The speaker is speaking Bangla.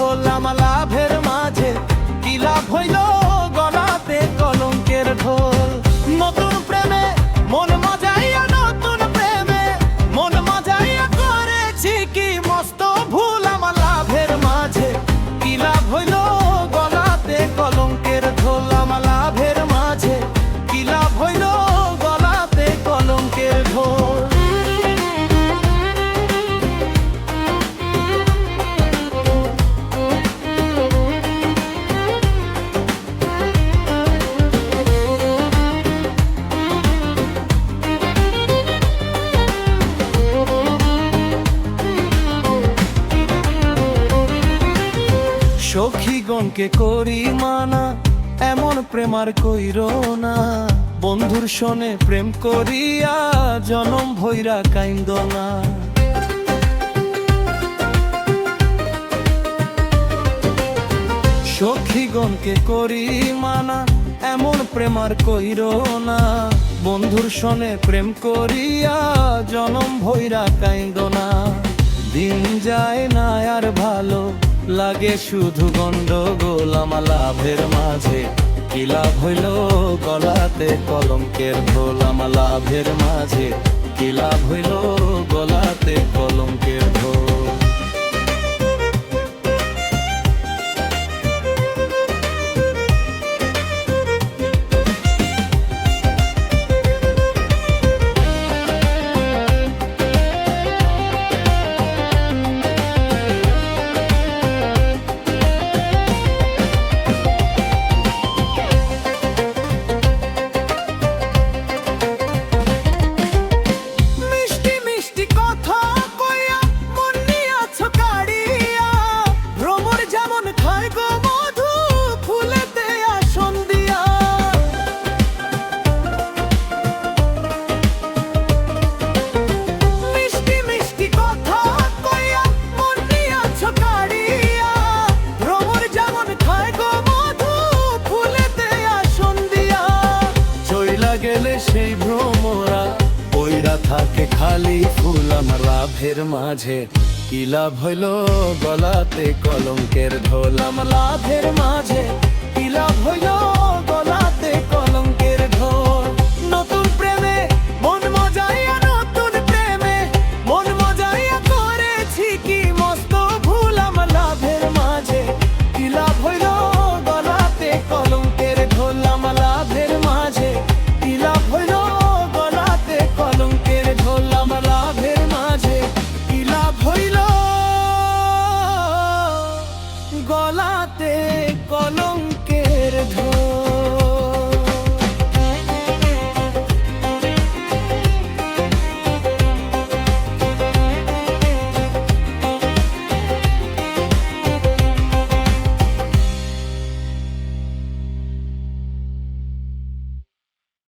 ঢোল আমার লাভের মাঝে, কি লাভ হইল গলাতে কলঙ্কের ঢোল। নতুন প্রেমে মন মজাইয়া, নতুন প্রেমে মন মজাইয়া করেছি কি মস্ত ভুল আমার লাভের মাঝে, কি লাভ হইল গলাতে কলঙ্কের ঢোল। আমার লাভের মাঝে কি লাভ হইল গলাতে কলঙ্কের ঢোল। সখীগণকে করি মানা, এমন প্রেমার কইরো না। বন্ধুর সনে প্রেম করিয়া জনম ভৈরা কাইন্দ না। সখীগণকে করি মানা, এমন প্রেমার কইরো না। বন্ধুর সনে প্রেম করিয়া জনম ভৈরা কাইন্দ না। দিন যায় না আর ভালো লাগে শুধু গন্ডগোল আমার লাভের মাঝে, কি লাভ হইল গলাতে কলঙ্কের ঢোল। আমার লাভের মাঝে কি লাভ হইল গলাতে কলঙ্কের ঢোল। গেলে সেই ভ্রমরা ওইরা থাকে খালি ফুল আমার লাভের মাঝে, কি লাভ হইল গলাতে কলঙ্কের ঢোল। আমার লাভের মাঝে কি লাভ হইল গলাতে কলঙ্ক।